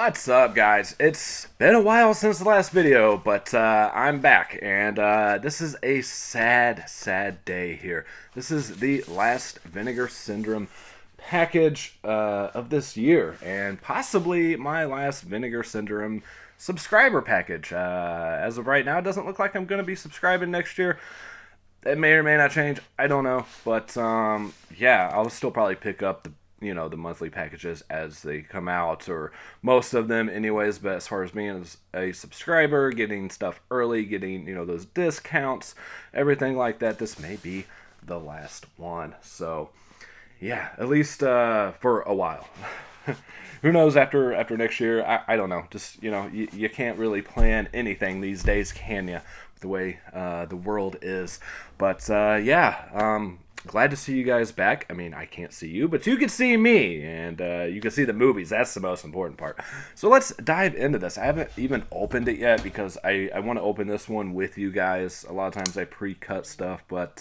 What's up, guys? It's been a while since the last video, but I'm back, and this is a sad, sad day here. This is the last Vinegar Syndrome package of this year, and possibly my last Vinegar Syndrome subscriber package. As of right now, it doesn't look like I'm going to be subscribing next year. It may or may not change. I don't know, but yeah, I'll still probably pick up the monthly packages as they come out, or most of them anyways. But as far as being a subscriber, getting stuff early, getting those discounts, everything like that, this may be the last one. So yeah, at least for a while. Who knows after next year? I don't know. Just you can't really plan anything these days, can you? The way the world is. But yeah, glad to see you guys back. I mean, I can't see you, but you can see me, and you can see the movies. That's the most important part. So let's dive into this. I haven't even opened it yet because I want to open this one with you guys. A lot of times I pre-cut stuff, but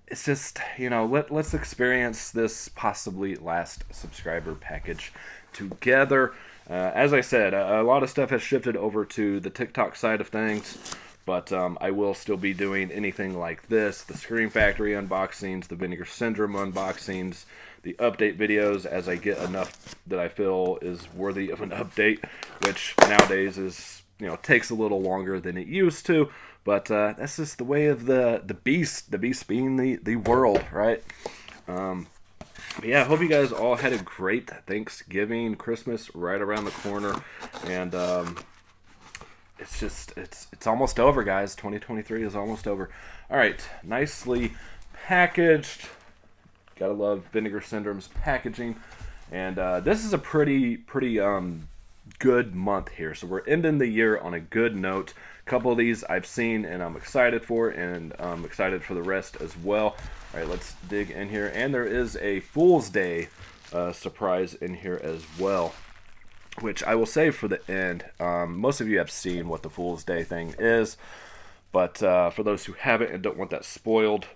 it's just, let's experience this possibly last subscriber package together. As I said, a lot of stuff has shifted over to the TikTok side of things. But I will still be doing anything like this, the Scream Factory unboxings, the Vinegar Syndrome unboxings, the update videos as I get enough that I feel is worthy of an update, which nowadays is, takes a little longer than it used to. But that's just the way of the beast being the world, right? But yeah, I hope you guys all had a great Thanksgiving, Christmas right around the corner, and it's almost over, guys. 2023 is almost over. All right, nicely packaged. Gotta love Vinegar Syndrome's packaging, and this is a pretty good month here. So we're ending the year on a good note. A couple of these I've seen and I'm excited for, and I'm excited for the rest as well. All right, let's dig in here, and there is a Fool's Day surprise in here as well, which I will save for the end. Most of you have seen what the Fool's Day thing is, but for those who haven't and don't want that spoiled,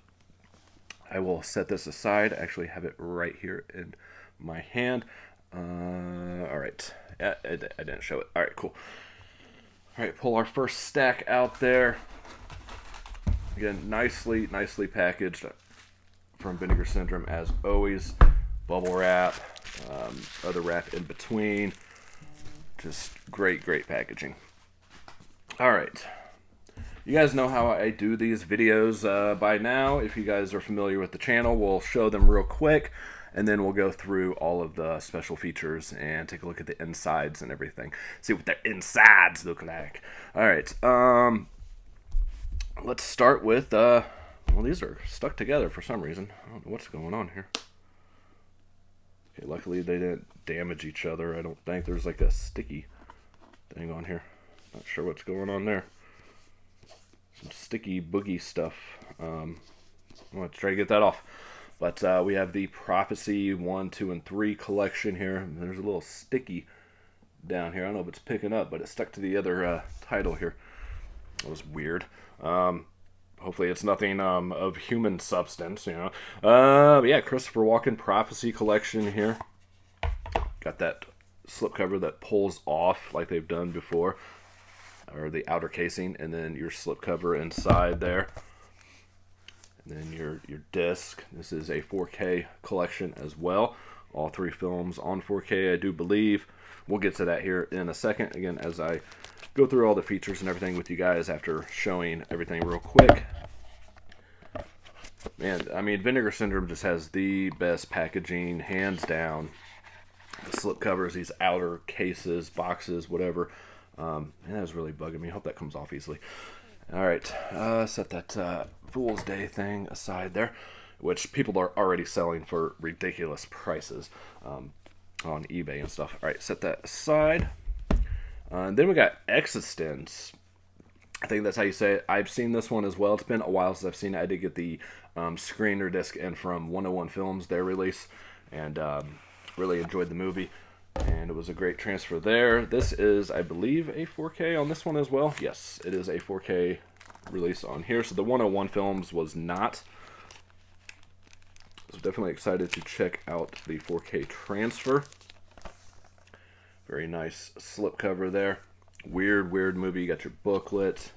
I will set this aside. I actually have it right here in my hand. All right, I didn't show it. All right, cool. All right, pull our first stack out there. Again, nicely packaged from Vinegar Syndrome as always. Bubble wrap, other wrap in between. Just great packaging. All right, you guys know how I do these videos by now. If you guys are familiar with the channel, we'll show them real quick, and then we'll go through all of the special features and take a look at the insides and everything. See what their insides look like. All right, let's start with well, these are stuck together for some reason. I don't know what's going on here. Okay, luckily they didn't damage each other. I don't think there's like a sticky thing on here. Not sure what's going on there. Some sticky boogie stuff. I'm going to try to get that off. But we have the Prophecy 1, 2, and 3 collection here. There's a little sticky down here. I don't know if it's picking up, but it stuck to the other title here. That was weird. Hopefully it's nothing of human substance, But yeah, Christopher Walken Prophecy collection here. Got that slipcover that pulls off like they've done before, or the outer casing, and then your slipcover inside there. And then your disc. This is a 4K collection as well. All 3 films on 4K, I do believe. We'll get to that here in a second, again, as I go through all the features and everything with you guys after showing everything real quick. Man, I mean, Vinegar Syndrome just has the best packaging, hands down. The slip covers, these outer cases, boxes, whatever. Man, that was really bugging me. Hope that comes off easily. All right, set that Fool's Day thing aside there, which people are already selling for ridiculous prices on eBay and stuff. All right, set that aside. And then we got Existence. I think that's how you say it. I've seen this one as well. It's been a while since I've seen it. I did get the screener disc in from 101 Filmz, their release, and really enjoyed the movie. And it was a great transfer there. This is, I believe, a 4K on this one as well. Yes, it is a 4K release on here. So the 101 Filmz was not. So definitely excited to check out the 4K transfer. Very nice slipcover there. Weird movie. You got your booklet,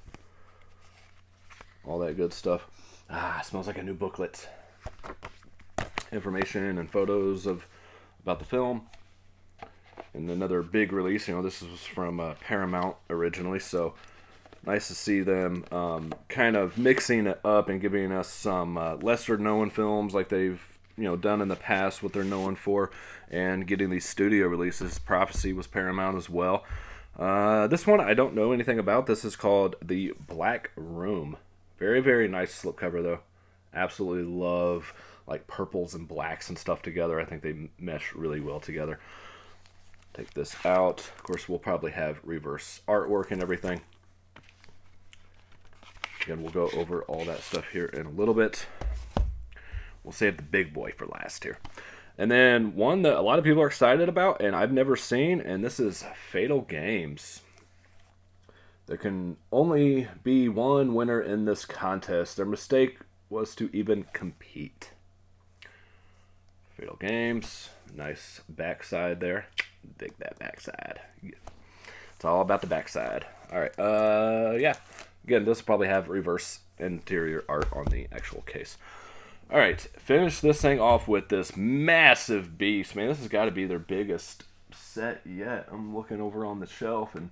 all that good stuff. Ah, smells like a new booklet. Information and photos about the film. And another big release. This was from Paramount originally, so nice to see them kind of mixing it up and giving us some lesser known films like they've done in the past, what they're known for, and getting these studio releases. Prophecy was Paramount as well. This one I don't know anything about. This is called The Black Room. Very nice slipcover though. Absolutely love like purples and blacks and stuff together. I think they mesh really well together. Take this out. Of course, we'll probably have reverse artwork and everything. Again, we'll go over all that stuff here in a little bit. We'll save the big boy for last here. And then one that a lot of people are excited about and I've never seen, and this is Fatal Games. There can only be one winner in this contest. Their mistake was to even compete. Fatal Games. Nice backside there. Dig that backside. It's all about the backside. Alright, yeah. Again, this will probably have reverse interior art on the actual case. Alright, finish this thing off with this massive beast. Man, this has got to be their biggest set yet. I'm looking over on the shelf, and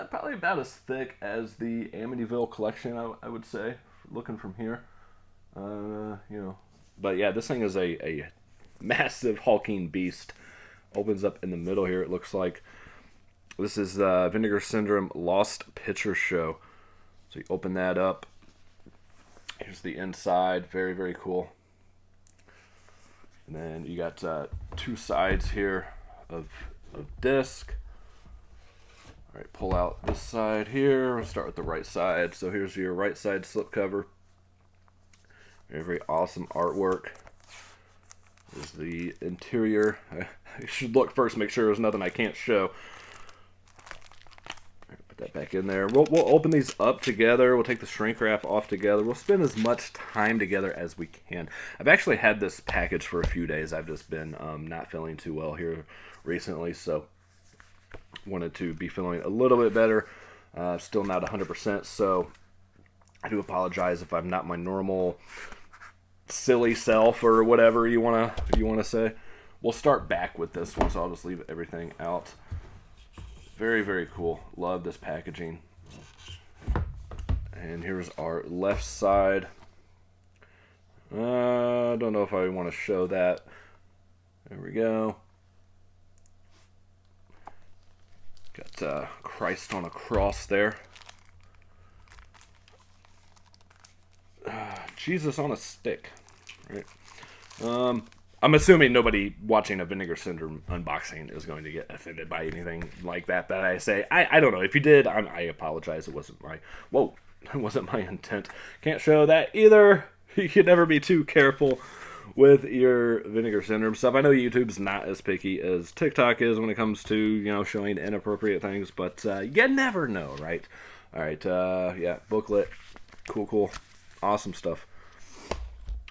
probably about as thick as the Amityville collection, I would say, looking from here. But yeah, this thing is a massive hulking beast. Opens up in the middle here, it looks like. This is the Vinegar Syndrome Lost Picture Show. So you open that up. Here's the inside. Very cool. And then you got two sides here of disc. All right, pull out this side here. We'll start with the right side. So here's your right side slipcover. Very awesome artwork. There's the interior. I should look first, make sure there's nothing I can't show. Put that back in there. We'll open these up together. We'll take the shrink wrap off together. We'll spend as much time together as we can. I've actually had this package for a few days. I've just been not feeling too well here recently, so wanted to be feeling a little bit better. Still not 100%, so I do apologize if I'm not my normal silly self or whatever you wanna say. We'll start back with this one, so I'll just leave everything out. Very cool. Love this packaging. And here's our left side. I don't know if I want to show that. There we go. Got Christ on a cross there. Jesus on a stick. Right. I'm assuming nobody watching a Vinegar Syndrome unboxing is going to get offended by anything like that I say. I don't know. If you did, I apologize. It wasn't my intent. Can't show that either. You can never be too careful with your Vinegar Syndrome stuff. I know YouTube's not as picky as TikTok is when it comes to, showing inappropriate things, but you never know, right? All right, yeah, booklet. Cool. Awesome stuff.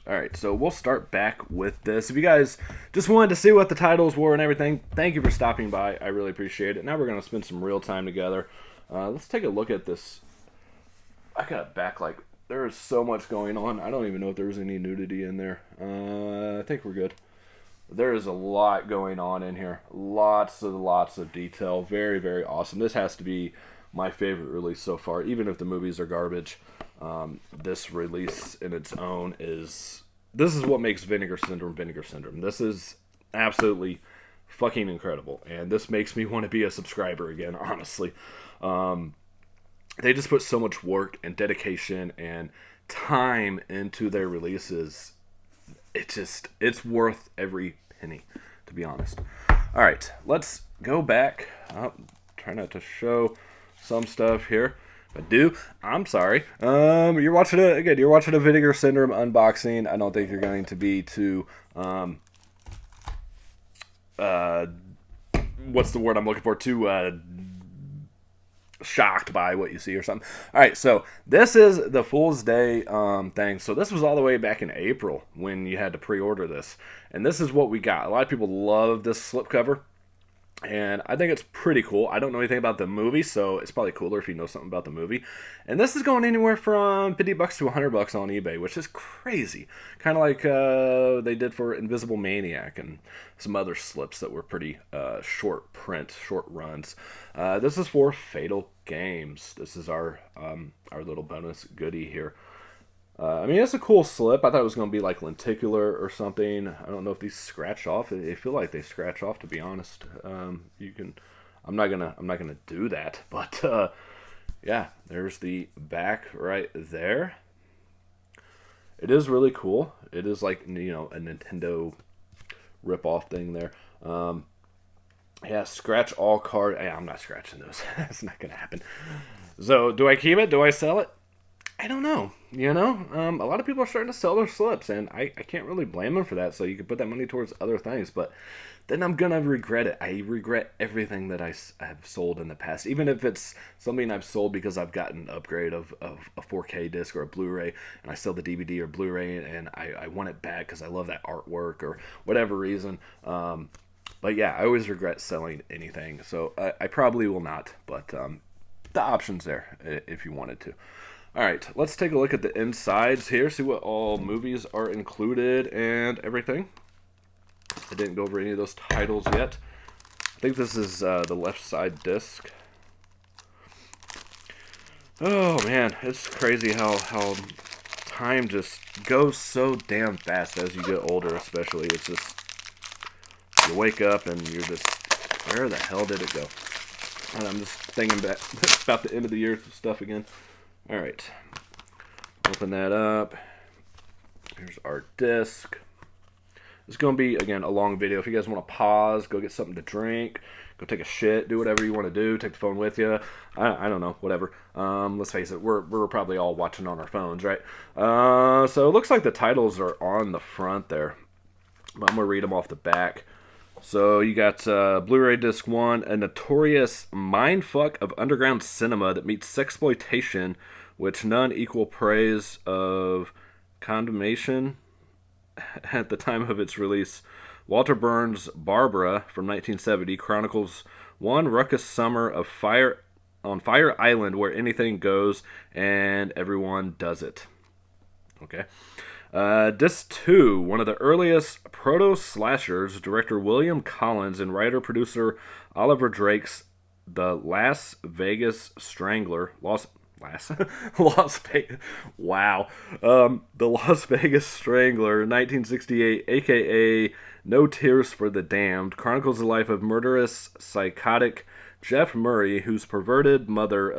Alright, so we'll start back with this. If you guys just wanted to see what the titles were and everything, thank you for stopping by. I really appreciate it. Now we're going to spend some real time together. Let's take a look at this. I got backlight. There is so much going on. I don't even know if there was any nudity in there. I think we're good. There is a lot going on in here. Lots of detail. Very awesome. This has to be my favorite release so far, even if the movies are garbage. This release in its own this is what makes Vinegar Syndrome Vinegar Syndrome. This is absolutely fucking incredible, and this makes me want to be a subscriber again, honestly. They just put so much work and dedication and time into their releases. It's worth every penny, to be honest. Alright, let's go back. Try not to show some stuff here. If I do, I'm sorry. You're watching a Vinegar Syndrome unboxing. I don't think you're going to be too what's the word I'm looking for? Too shocked by what you see or something. Alright, so this is the Fool's Day thing. So this was all the way back in April when you had to pre-order this. And this is what we got. A lot of people love this slipcover. And I think it's pretty cool. I don't know anything about the movie, so it's probably cooler if you know something about the movie. And this is going anywhere from $50 to $100 on eBay, which is crazy. Kind of like they did for Invisible Maniac and some other slips that were pretty short print, short runs. This is for Fatal Games. This is our little bonus goodie here. I mean, it's a cool slip. I thought it was going to be like lenticular or something. I don't know if these scratch off. They feel like they scratch off, to be honest. You can. I'm not gonna do that. But yeah, there's the back right there. It is really cool. It is like a Nintendo rip-off thing there. Yeah, scratch all card. Yeah, I'm not scratching those. That's not gonna happen. So, do I keep it? Do I sell it? I don't know. A lot of people are starting to sell their slips, and I can't really blame them for that. So you can put that money towards other things, but then I'm gonna regret it. I regret everything that I have sold in the past, even if it's something I've sold because I've gotten an upgrade of a 4K disc or a Blu-ray, and I sell the DVD or Blu-ray, and I want it back because I love that artwork or whatever reason. But yeah, I always regret selling anything, so I probably will not. But the option's there if you wanted to. All right, let's take a look at the insides here, see what all movies are included and everything. I didn't go over any of those titles yet. I think this is the left side disc. Oh man, it's crazy how time just goes so damn fast as you get older, especially. It's just, you wake up and you're just, where the hell did it go? And I'm just thinking back about the end of the year stuff again. All right, open that up. Here's our disc. It's going to be, again, a long video. If you guys want to pause, go get something to drink, go take a shit, do whatever you want to do, take the phone with you. I don't know, whatever. Let's face it, we're probably all watching on our phones, right? So it looks like the titles are on the front there. But I'm going to read them off the back. So you got Blu-ray Disc 1, a notorious mindfuck of underground cinema that meets sexploitation, which none equal praise of condemnation at the time of its release. Walter Burns' Barbara from 1970 chronicles one ruckus summer of fire on Fire Island where anything goes and everyone does it. Okay. Disc 2, one of the earliest proto-slashers, director William Collins and writer-producer Oliver Drake's The Las Vegas Strangler, Las Vegas, wow, The Las Vegas Strangler, 1968, aka No Tears for the Damned, chronicles the life of murderous, psychotic Jeff Murray, whose perverted mother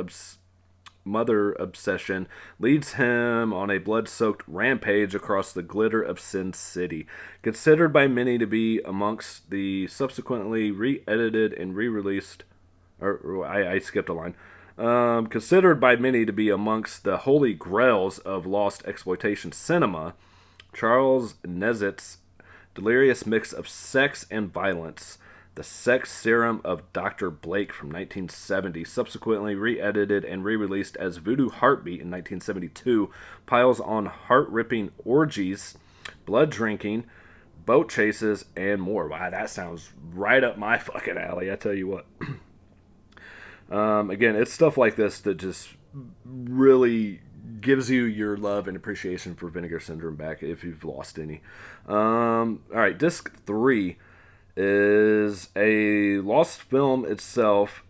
obsession leads him on a blood-soaked rampage across the glitter of Sin City. Considered by many to be amongst the subsequently re-edited and re-released, I skipped a line. Considered by many to be amongst the holy grails of lost exploitation cinema, Charles Nesbitt's delirious mix of sex and violence, The Sex Serum of Dr. Blake from 1970, subsequently re-edited and re-released as Voodoo Heartbeat in 1972, piles on heart-ripping orgies, blood drinking, boat chases, and more. Wow, that sounds right up my fucking alley, I tell you what. Again, it's stuff like this that just really gives you your love and appreciation for Vinegar Syndrome back if you've lost any. All right, disc 3 is a lost film itself,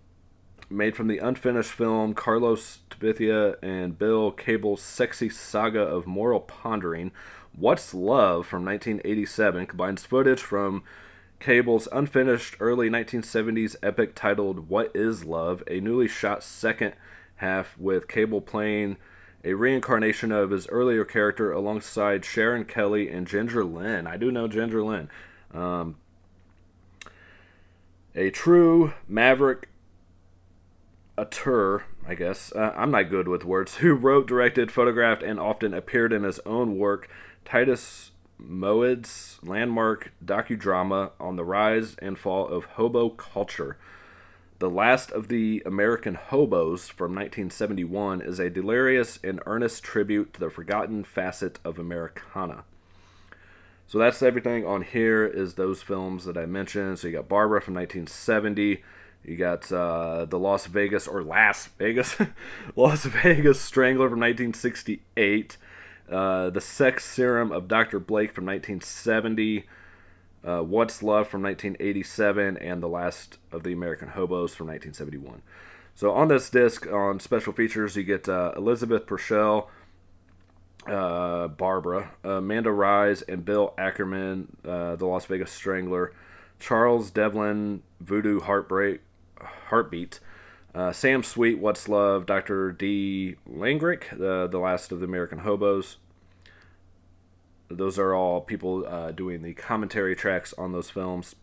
made from the unfinished film Carlos Tabithia and Bill Cable's sexy saga of moral pondering. What's Love from 1987 combines footage from Cable's unfinished early 1970s epic titled What Is Love, a newly shot second half with Cable playing a reincarnation of his earlier character alongside Sharon Kelly and Ginger Lynn. I do know Ginger Lynn. A true maverick auteur, I guess. I'm not good with words. Who wrote, directed, photographed, and often appeared in his own work. Titus Moed's landmark docudrama on the rise and fall of hobo culture. The Last of the American Hobos from 1971 is a delirious and earnest tribute to the forgotten facet of Americana. So that's everything on here is those films that I mentioned. So you got Barbara from 1970. You got the Las Vegas Las Vegas Strangler from 1968. The Sex Serum of Dr. Blake from 1970. What's Love from 1987, and The Last of the American Hobos from 1971. So on this disc, on special features, you get Elizabeth Purcell, Barbara, Amanda Rise, and Bill Ackerman, The Las Vegas Strangler, Charles Devlin, Voodoo Heartbeat, Sam Sweet, What's Love, Dr. D. Langrick, The Last of the American Hobos. Those are all people doing the commentary tracks on those films.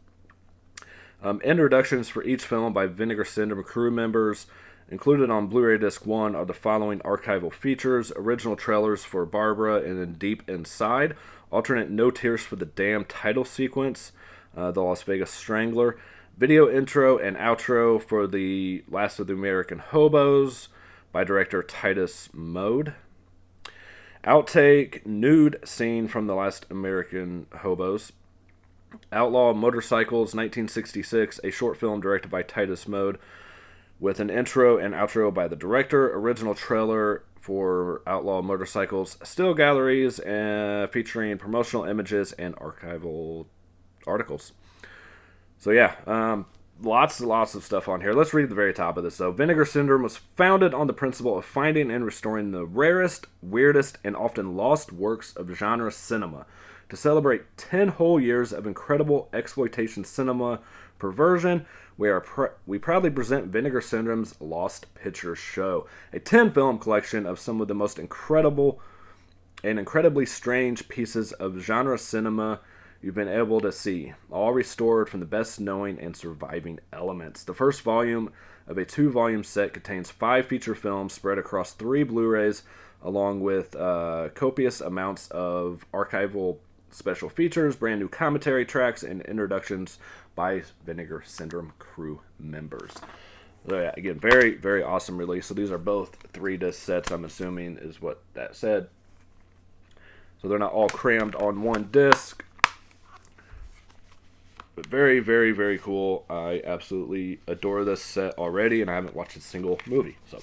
Introductions for each film by Vinegar Syndrome crew members. Included on Blu-ray Disc 1 are the following archival features: original trailers for Barbara and then Deep Inside, alternate No Tears for the Damned title sequence, The Las Vegas Strangler, video intro and outro for The Last of the American Hobos by director Titus Mode. Outtake nude scene from The Last American Hobos. Outlaw Motorcycles 1966, a short film directed by Titus Mode with an intro and outro by the director. Original trailer for Outlaw Motorcycles. Still galleries featuring promotional images and archival articles. So yeah, lots and lots of stuff on here. Let's read the very top of this, though. Vinegar Syndrome was founded on the principle of finding and restoring the rarest, weirdest, and often lost works of genre cinema. To celebrate 10 whole years of incredible exploitation cinema perversion, we proudly present Vinegar Syndrome's Lost Pictures Show, a 10-film collection of some of the most incredible and incredibly strange pieces of genre cinema you've been able to see, all restored from the best knowing and surviving elements. The first volume of a 2-volume set contains 5 feature films spread across 3 Blu-rays, along with copious amounts of archival special features, brand new commentary tracks, and introductions by Vinegar Syndrome crew members. So yeah, again, very, very awesome release. So these are both 3-disc sets, I'm assuming is what that said. So they're not all crammed on one disc. But very, very, very cool. I absolutely adore this set already, and I haven't watched a single movie. So,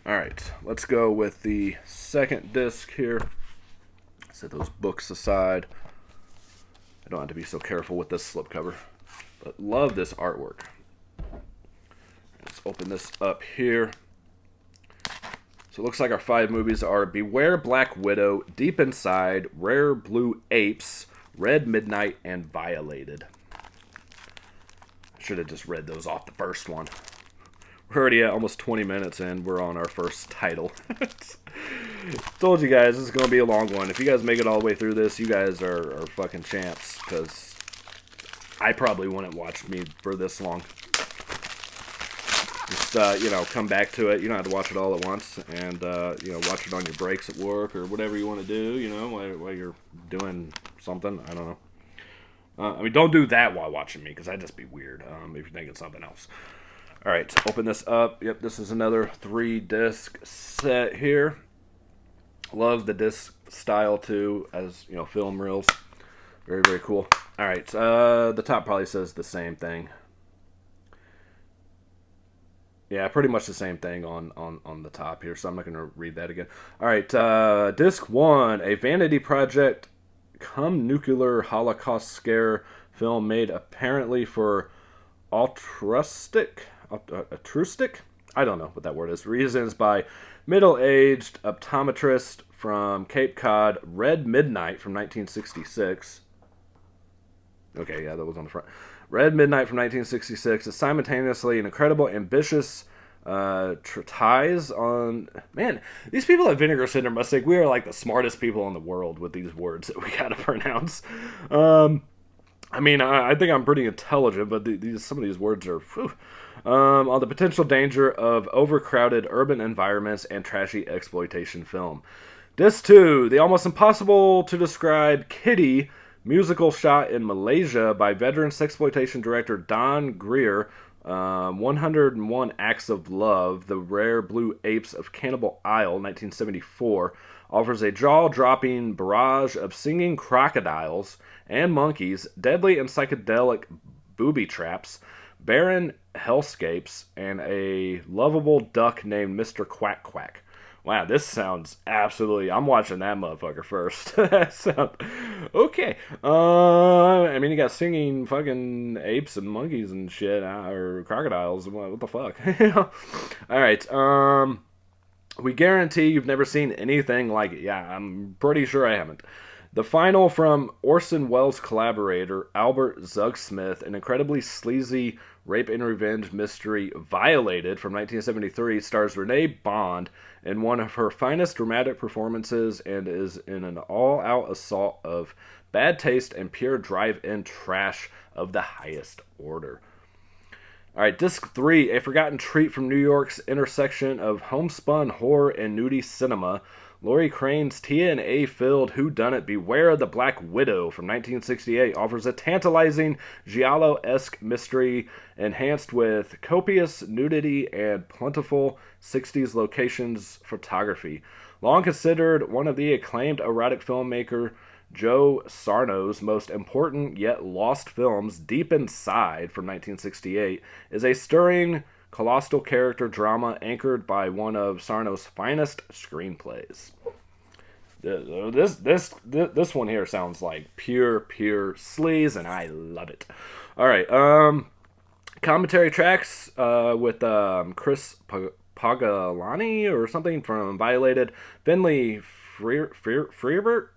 all right, let's go with the second disc here. Set those books aside. I don't have to be so careful with this slipcover, but love this artwork. Let's open this up here. So it looks like our 5 movies are Beware Black Widow, Deep Inside, Rare Blue Apes, Red Midnight, and Violated. I should have just read those off the first one. We're already at almost 20 minutes and we're on our first title. Told you guys, this is going to be a long one. If you guys make it all the way through this, you guys are fucking champs, because I probably wouldn't watch me for this long. Just, come back to it. You don't have to watch it all at once, and, watch it on your breaks at work or whatever you want to do, while you're doing something. I don't know. Don't do that while watching me, because that'd just be weird if you're thinking something else. All right, so open this up. Yep, this is another 3-disc set here. Love the disc style, too, as, film reels. Very, very cool. All right, the top probably says the same thing. Yeah, pretty much the same thing on the top here, so I'm not going to read that again. All right, Disc 1, a vanity project cum nuclear Holocaust scare film made apparently for altruistic, I don't know what that word is, reasons by middle-aged optometrist from Cape Cod, Red Midnight from 1966. Okay, yeah, that was on the front. Red Midnight from 1966 is simultaneously an incredible, ambitious treatise on... Man, these people at Vinegar Syndrome must think we are like the smartest people in the world with these words that we gotta pronounce. I think I'm pretty intelligent, but some of these words are... on the potential danger of overcrowded urban environments and trashy exploitation film. Disc 2, the almost impossible to describe Kitty musical shot in Malaysia by veteran sexploitation director Don Greer, 101 Acts of Love, The Rare Blue Apes of Cannibal Isle, 1974, offers a jaw-dropping barrage of singing crocodiles and monkeys, deadly and psychedelic booby traps, barren hellscapes, and a lovable duck named Mr. Quack Quack. Wow, this sounds absolutely... I'm watching that motherfucker first. That sounds... Okay. I mean, you got singing fucking apes and monkeys and shit, or crocodiles. What the fuck? Alright, we guarantee you've never seen anything like it. Yeah, I'm pretty sure I haven't. The final from Orson Welles collaborator Albert Zugsmith, an incredibly sleazy rape and revenge mystery Violated from 1973, stars Renee Bond in one of her finest dramatic performances and is in an all-out assault of bad taste and pure drive-in trash of the highest order. Alright, Disc 3, a forgotten treat from New York's intersection of homespun horror and nudie cinema. Laurie Crane's TNA-filled whodunit Beware the Black Widow from 1968 offers a tantalizing giallo-esque mystery enhanced with copious nudity and plentiful 60s locations photography. Long considered one of the acclaimed erotic filmmaker Joe Sarno's most important yet lost films, Deep Inside from 1968, is a stirring colossal character drama anchored by one of Sarno's finest screenplays. This one here sounds like pure sleaze, and I love it. All right, commentary tracks with Chris Pagalani or something from Violated, Finley Freebert,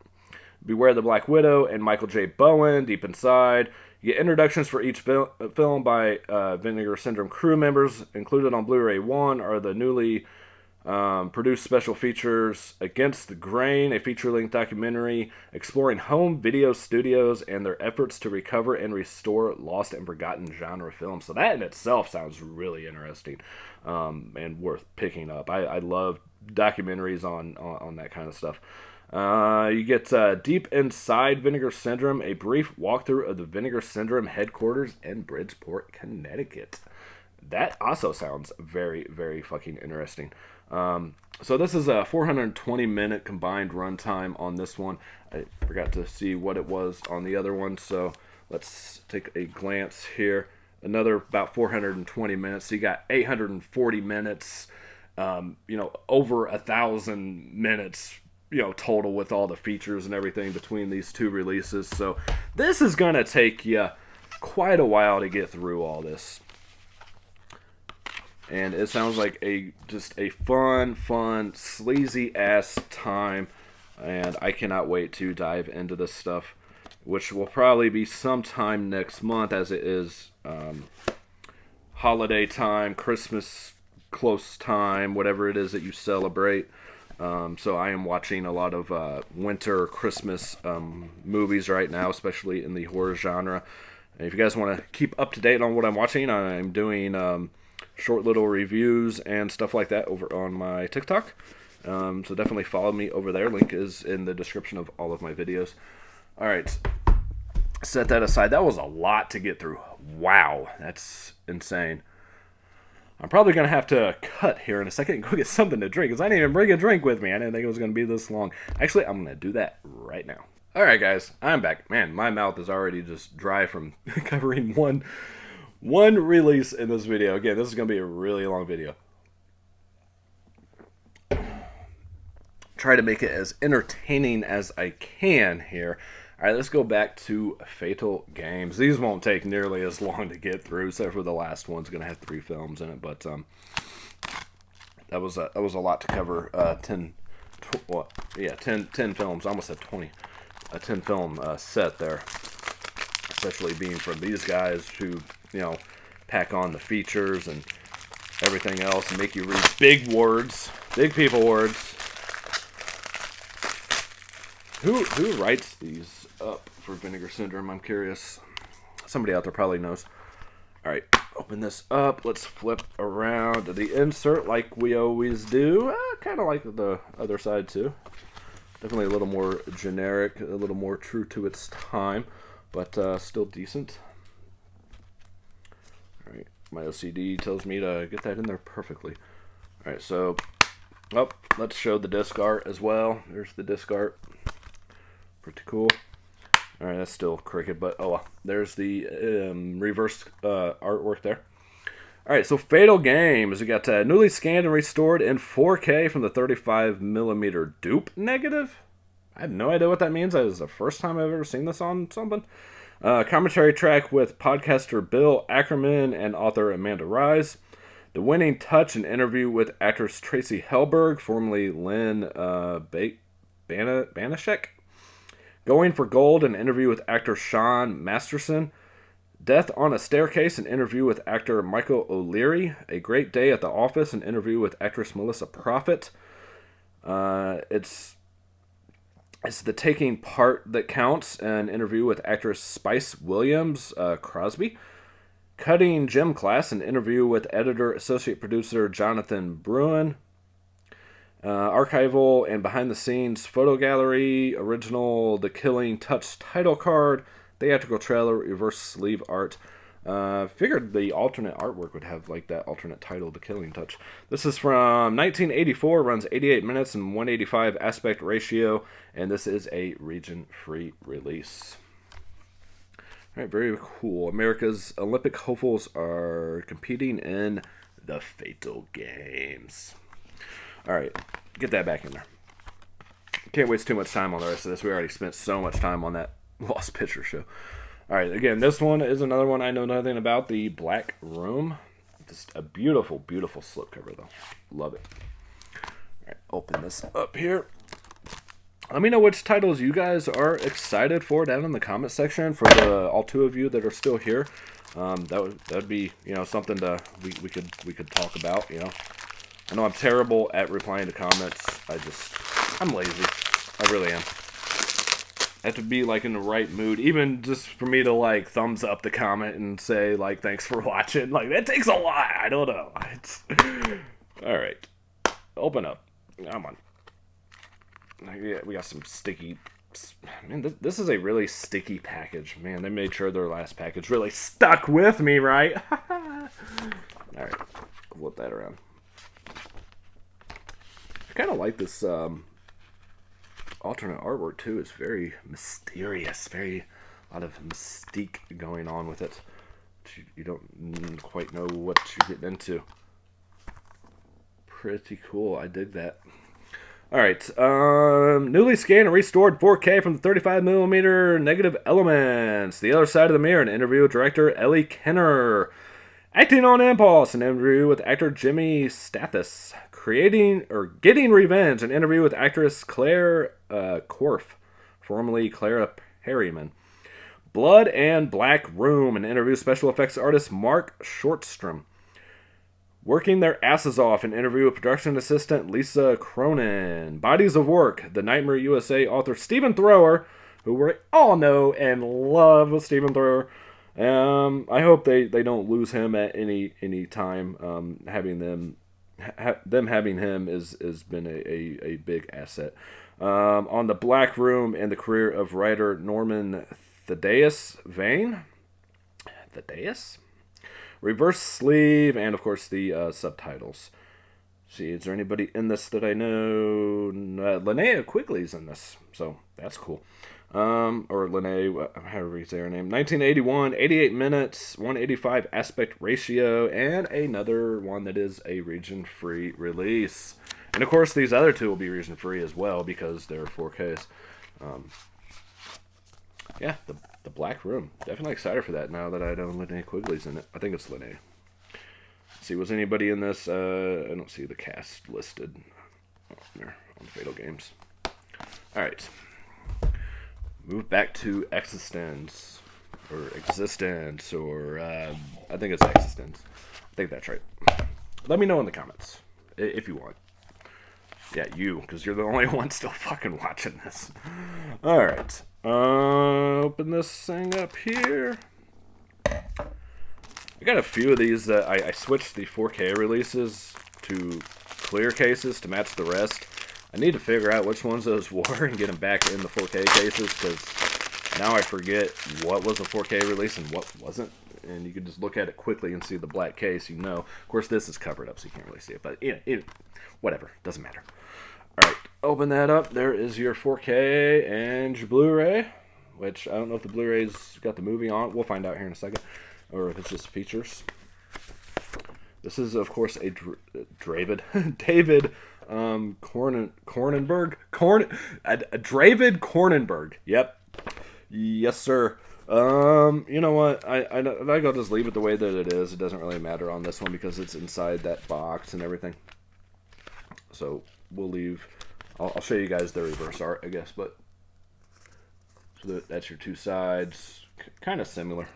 Beware the Black Widow, and Michael J. Bowen, Deep Inside. You get introductions for each film by Vinegar Syndrome crew members. Included on Blu-ray 1 are the newly produced special features Against the Grain, a feature-length documentary exploring home video studios and their efforts to recover and restore lost and forgotten genre films. So that in itself sounds really interesting and worth picking up. I love documentaries on that kind of stuff. You get Deep Inside Vinegar Syndrome, a brief walkthrough of the Vinegar Syndrome headquarters in Bridgeport, Connecticut. That also sounds very fucking interesting. So this is a 420-minute combined runtime on this one. I forgot to see what it was on the other one, so let's take a glance here. Another about 420 minutes. So you got 840 minutes, over 1,000 minutes total with all the features and everything between these two releases. So this is going to take you quite a while to get through all this. And it sounds like just a fun, sleazy-ass time. And I cannot wait to dive into this stuff, which will probably be sometime next month, as it is holiday time, Christmas close time, whatever it is that you celebrate. So I am watching a lot of winter Christmas movies right now, especially in the horror genre. And if you guys want to keep up to date on what I'm watching, I'm doing short little reviews and stuff like that over on my TikTok. So definitely follow me over there. Link is in the description of all of my videos. All right, set that aside. That was a lot to get through. Wow, that's insane. I'm probably going to have to cut here in a second and go get something to drink, because I didn't even bring a drink with me. I didn't think it was going to be this long. Actually, I'm going to do that right now. Alright guys, I'm back. Man, my mouth is already just dry from covering one release in this video. Again, this is going to be a really long video. Try to make it as entertaining as I can here. Alright, let's go back to Fatal Games. These won't take nearly as long to get through, except for the last one's going to have 3 films in it, but that was a lot to cover. 10 films. I almost said 20. A 10 film set there, especially being from these guys who, pack on the features and everything else and make you read big words, big people words. Who writes these up for Vinegar Syndrome? I'm curious. Somebody out there probably knows. Alright, open this up. Let's flip around to the insert like we always do. Kind of like the other side too. Definitely a little more generic, a little more true to its time, but still decent. Alright, My OCD tells me to get that in there perfectly. All right, so, let's show the disc art as well. There's the disc art. Pretty cool. All right, that's still crooked, but oh well. There's the reverse artwork there. All right, so Fatal Games. We got newly scanned and restored in 4K from the 35mm dupe negative. I have no idea what that means. That is the first time I've ever seen this on something. Commentary track with podcaster Bill Ackerman and author Amanda Rise. The Winning Touch, an interview with actress Tracy Helberg, formerly Lynn Banashek. Going for Gold, an interview with actor Sean Masterson. Death on a Staircase, an interview with actor Michael O'Leary. A Great Day at the Office, an interview with actress Melissa Prophet. It's The Taking Part That Counts, an interview with actress Spice Williams Crosby. Cutting Gym Class, an interview with editor associate producer Jonathan Bruin. Archival and behind the scenes photo gallery, original The Killing Touch title card, theatrical trailer, reverse sleeve art. Figured the alternate artwork would have like that alternate title, The Killing Touch. This is from 1984, runs 88 minutes and 185 aspect ratio, and this is a region-free release. All right, very cool. America's Olympic hopefuls are competing in the Fatal Games. All right, get that back in there. Can't waste too much time on the rest of this. We already spent so much time on that Lost Picture show. All right, again, this one is another one I know nothing about, the Black Room. Just a beautiful, beautiful slipcover, though. Love it. All right, open this up here. Let me know which titles you guys are excited for down in the comment section. For the all two of you that are still here, that would be something to we could talk about. I know I'm terrible at replying to comments. I'm lazy. I really am. I have to be like in the right mood, even just for me to like thumbs up the comment and say like thanks for watching. Like that takes a lot. I don't know. All right, open up. Come on. Yeah, we got some sticky. Man, this is a really sticky package. Man, they made sure their last package really stuck with me, right? All right, flip that around. I kind of like this alternate artwork too. It's very mysterious, a lot of mystique going on with it. You don't quite know what you're getting into. Pretty cool. I dig that. All right, newly scanned and restored 4K from the 35mm negative Elements. The Other Side of the Mirror, an interview with director Ellie Kenner. Acting on Impulse, an interview with actor Jimmy Stathis. Getting Revenge, an interview with actress Claire Korf, formerly Clara Perryman. Blood and Black Room, an interview with special effects artist Mark Shortstrom. Working Their Asses Off, an interview with production assistant Lisa Cronin. Bodies of Work, the Nightmare USA author Stephen Thrower, who we all know and love Stephen Thrower. I hope they don't lose him at any time. Having them having him has been a big asset. On the Black Room and the career of writer Norman Thaddeus Vane. Thaddeus? Reverse sleeve, and of course the subtitles. See, is there anybody in this that I know? Linnea Quigley's in this, so that's cool. Or Linnea, however you say her name. 1981, 88 minutes, 185 aspect ratio, and another one that is a region-free release. And of course, these other two will be region-free as well because they're 4Ks. Yeah, the Black Room. Definitely excited for that now that I know Linnea Quigley's in it. I think it's Linnea. Let's see, was anybody in this? I don't see the cast listed there on Fatal Games. All right. Move back to Existence. Or Existence. Or I think it's Existence. I think that's right. Let me know in the comments if you want. Yeah, you, because you're the only one still fucking watching this. All right. Open this thing up here. I got a few of these that I switched the 4K releases to clear cases to match the rest. I need to figure out which ones those were and get them back in the 4K cases because now I forget what was a 4K release and what wasn't. and you can just look at it quickly and see the black case, you know. Of course, this is covered up, so you can't really see it, but whatever, doesn't matter. All right, open that up. There is your 4K and your Blu-ray, which I don't know if the Blu-ray's got the movie on it. We'll find out here in a second, or if it's just features. This is, of course, a David Cronenberg. Yep. Yes, sir. You know what? I think I'll just leave it the way that it is. It doesn't really matter on this one because it's inside that box and everything. So we'll leave. I'll show you guys the reverse art, I guess. But so that's your two sides, kind of similar.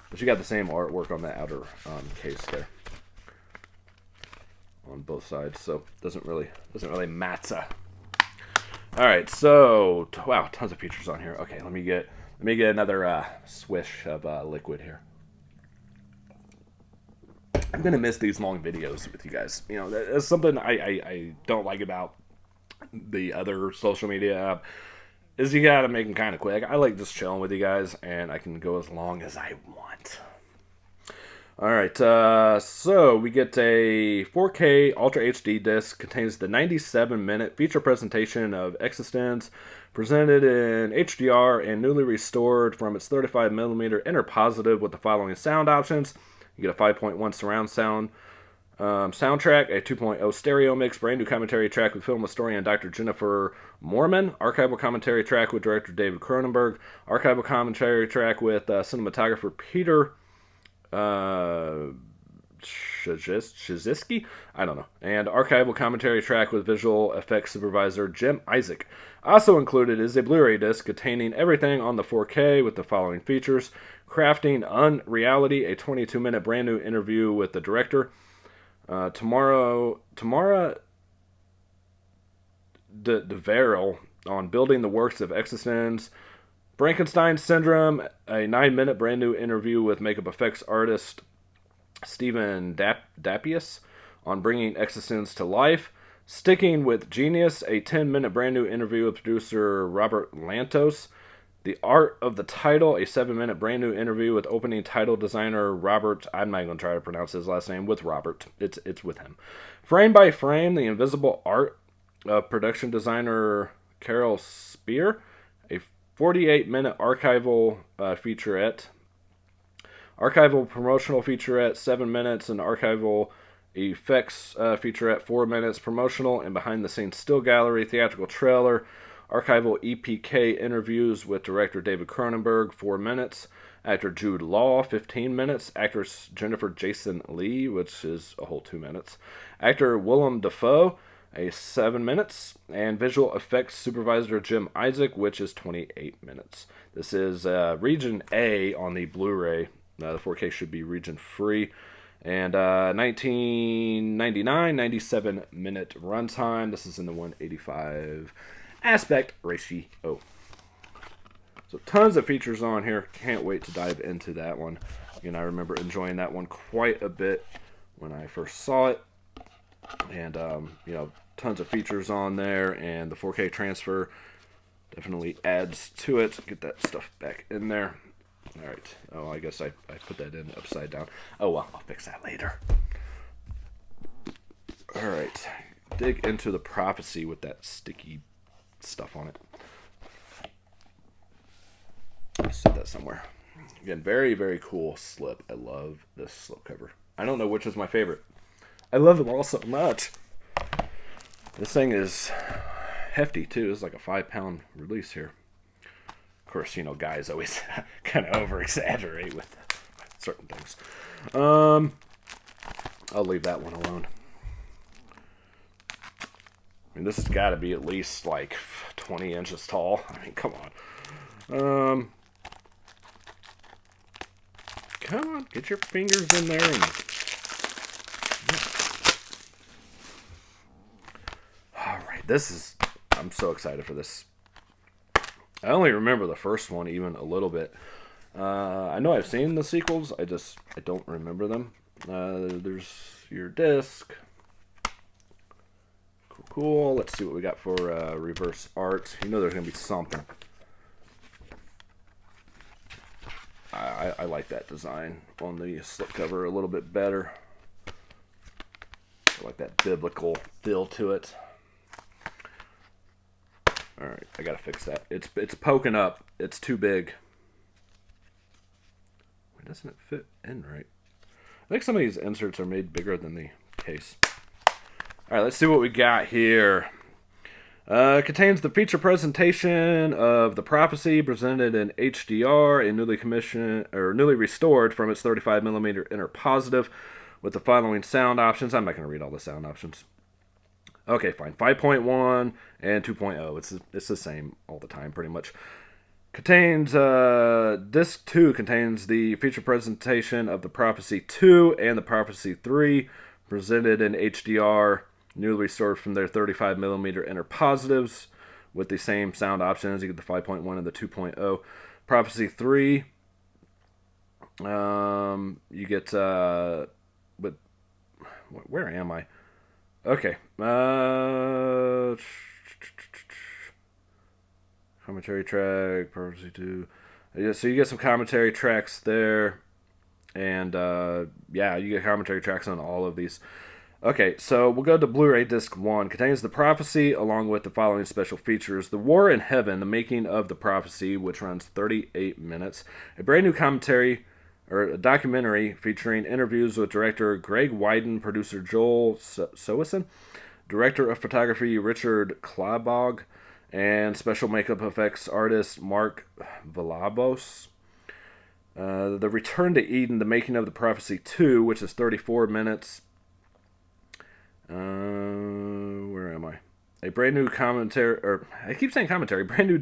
But you got the same artwork on the outer case there on both sides, so doesn't really matter. All right, so wow, tons of features on here. Okay, let me get another swish of liquid here. I'm gonna miss these long videos with you guys. You know, that's something I don't like about the other social media app. Is you gotta make them kind of quick. I like just chilling with you guys, and I can go as long as I want. All right, so we get a 4K Ultra HD disc. Contains the 97-minute feature presentation of Existence, presented in HDR and newly restored from its 35mm inner positive with the following sound options. You get a 5.1 surround sound soundtrack, a 2.0 stereo mix, brand new commentary track with film historian Dr. Jennifer Mormon, archival commentary track with director David Cronenberg, archival commentary track with cinematographer Peter Shaziski? I don't know. And archival commentary track with visual effects supervisor Jim Isaac. Also included is a Blu-ray disc containing everything on the 4K with the following features: Crafting Unreality, a 22-minute brand new interview with the director. Tamara DeVerel on building the works of Existence. Frankenstein Syndrome, a 9-minute brand new interview with makeup effects artist Stephen Dapius on bringing Existence to life. Sticking with Genius, a 10-minute brand new interview with producer Robert Lantos. The Art of the Title, a 7-minute brand new interview with opening title designer Robert. I'm not going to try to pronounce his last name. With Robert. It's with him. Frame by Frame, the invisible art of production designer Carol Spear. A 48-minute archival featurette. Archival promotional featurette, 7 minutes. And archival effects featurette, 4 minutes. Promotional and behind-the-scenes still gallery, theatrical trailer. Archival EPK interviews with director David Cronenberg, 4 minutes. Actor Jude Law, 15 minutes. Actress Jennifer Jason Leigh, which is a whole 2 minutes. Actor Willem Dafoe, 7 minutes. And visual effects supervisor Jim Isaac, which is 28 minutes. This is region A on the Blu-ray. The 4K should be region free. And 1999, 97-minute runtime. This is in the 185 aspect ratio. So tons of features on here. Can't wait to dive into that one. Again, I remember enjoying that one quite a bit when I first saw it. And, you know, tons of features on there. And the 4K transfer definitely adds to it. Get that stuff back in there. All right. Oh, I guess I put that in upside down. Oh, well, I'll fix that later. All right. Dig into the prophecy with that sticky stuff on it. Let's set that somewhere. Again, very, very cool slip. I love this slip cover. I don't know which is my favorite. I love them all so much. This thing is hefty too. It's like a 5-pound release here. Of course, you know, guys always kind of over-exaggerate with certain things. I'll leave that one alone. I mean, this has got to be at least like 20 inches tall. I mean, come on. Come on, get your fingers in there. And... All right, I'm so excited for this. I only remember the first one even a little bit. I know I've seen the sequels. I don't remember them. There's your disc. Cool. Let's see what we got for reverse art. You know there's going to be something. I I like that design on the slipcover a little bit better. I like that biblical feel to it. Alright, I gotta fix that. It's poking up. It's too big. Why doesn't it fit in right? I think some of these inserts are made bigger than the case. Alright, let's see what we got here. Contains the feature presentation of The Prophecy presented in HDR and newly restored from its 35mm inner positive with the following sound options. I'm not going to read all the sound options. Okay, fine. 5.1 and 2.0. It's the same all the time, pretty much. Contains disc 2 contains the feature presentation of The Prophecy 2 and The Prophecy 3 presented in HDR. Newly restored from their 35mm inner positives with the same sound options. You get the 5.1 and the 2.0. Prophecy 3, you get, where am I? Okay. Commentary track, Prophecy 2. Yeah, so you get some commentary tracks there. And, yeah, you get commentary tracks on all of these. Okay, so we'll go to Blu-ray Disc 1. Contains The Prophecy, along with the following special features. The War in Heaven, the making of The Prophecy, which runs 38 minutes. A brand new commentary, or a documentary, featuring interviews with director Greg Wyden, producer Joel Soeson, director of photography Richard Klabog, and special makeup effects artist Mark Villalobos. The Return to Eden, the making of The Prophecy 2, which is 34 minutes. Where am I? A brand new commentary, or I keep saying commentary, brand new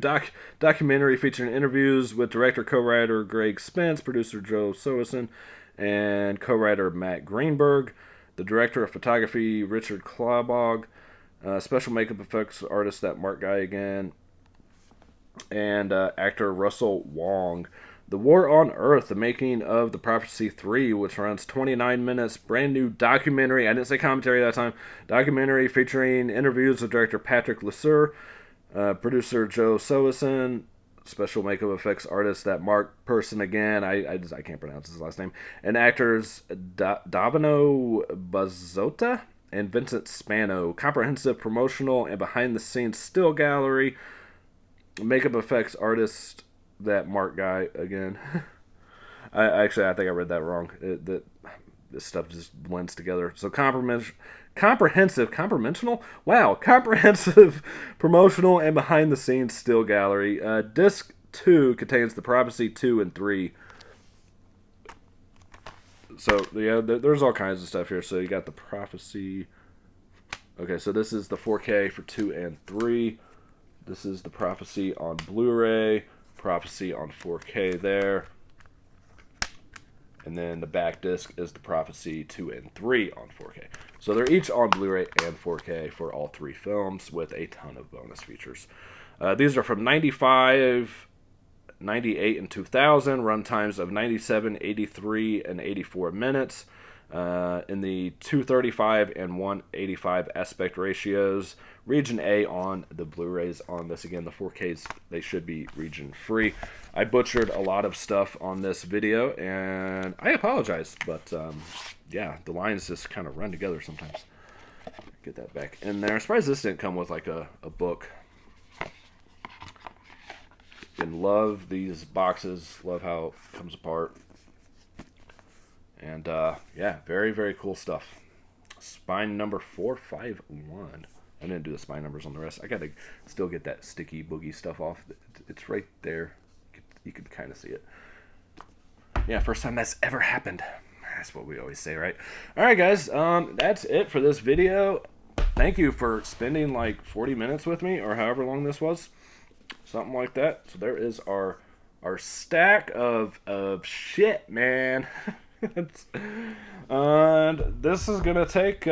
documentary featuring interviews with director, co-writer Greg Spence, producer Joe Soeson, and co-writer Matt Greenberg, the director of photography Richard Klabog, special makeup effects artist, that Mark guy again, and actor Russell Wong. The War on Earth, the making of The Prophecy 3, which runs 29 minutes. Brand new documentary. I didn't say commentary that time. Documentary featuring interviews with director Patrick Lasser, producer Joe Soeson, special makeup effects artist, that Mark person again. I can't pronounce his last name. And actors Davino Bazzota and Vincent Spano. Comprehensive promotional and behind-the-scenes still gallery. Makeup effects artist, that Mark guy again. I think I read that wrong. This stuff just blends together. So comprehensive promotional and behind the scenes still gallery. Disc 2 contains The Prophecy 2 and 3. So yeah, there's all kinds of stuff here. So you got The Prophecy. Okay, so this is the 4K for 2 and 3. This is The Prophecy on Blu-ray. Prophecy on 4K there. And then the back disc is The Prophecy 2 and 3 on 4K. So they're each on Blu-ray and 4K for all three films with a ton of bonus features. These are from 95, 98, and 2000. Runtimes of 97, 83, and 84 minutes. In the 235 and 185 aspect ratios. Region A on the Blu-rays on this. Again, the 4Ks, they should be region free. I butchered a lot of stuff on this video, and I apologize, but yeah, the lines just kind of run together sometimes. Get that back in there. I'm surprised this didn't come with like a book. And love these boxes. Love how it comes apart. And yeah, very, very cool stuff. Spine number 451. I didn't do the spine numbers on the rest. I gotta still get that sticky boogie stuff off. It's right there. You can kind of see it. Yeah, first time that's ever happened. That's what we always say, right? Alright guys, that's it for this video. Thank you for spending like 40 minutes with me, or however long this was. Something like that. So there is our stack of shit, man. And this is gonna take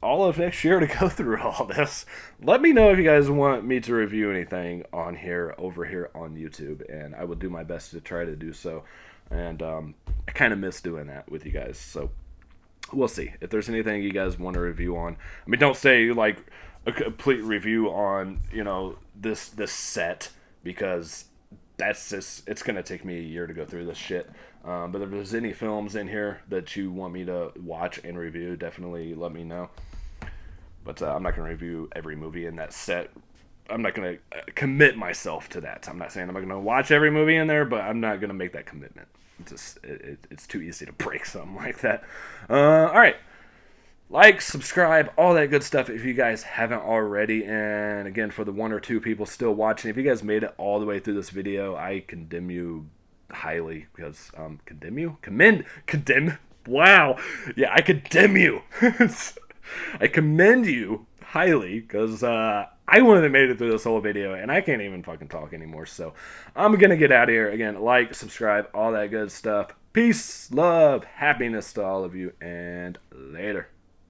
all of next year to go through all this. Let me know if you guys want me to review anything on here, over here on YouTube, and I will do my best to try to do so. And I kind of miss doing that with you guys, so we'll see if there's anything you guys want to review on. I mean, don't say like a complete review on, you know, this set, because that's just, it's gonna take me a year to go through this shit. But if there's any films in here that you want me to watch and review, definitely let me know. But I'm not gonna review every movie in that set. I'm not gonna commit myself to that. I'm not saying I'm not gonna watch every movie in there, but I'm not gonna make that commitment. It's too easy to break something like that. All right. Like, subscribe, all that good stuff if you guys haven't already. And again, for the 1 or 2 people still watching, if you guys made it all the way through this video, I condemn you highly. Because, condemn, wow. Yeah, I condemn you. I commend you highly because I wouldn't have made it through this whole video and I can't even fucking talk anymore. So I'm going to get out of here. Again, like, subscribe, all that good stuff. Peace, love, happiness to all of you, and later.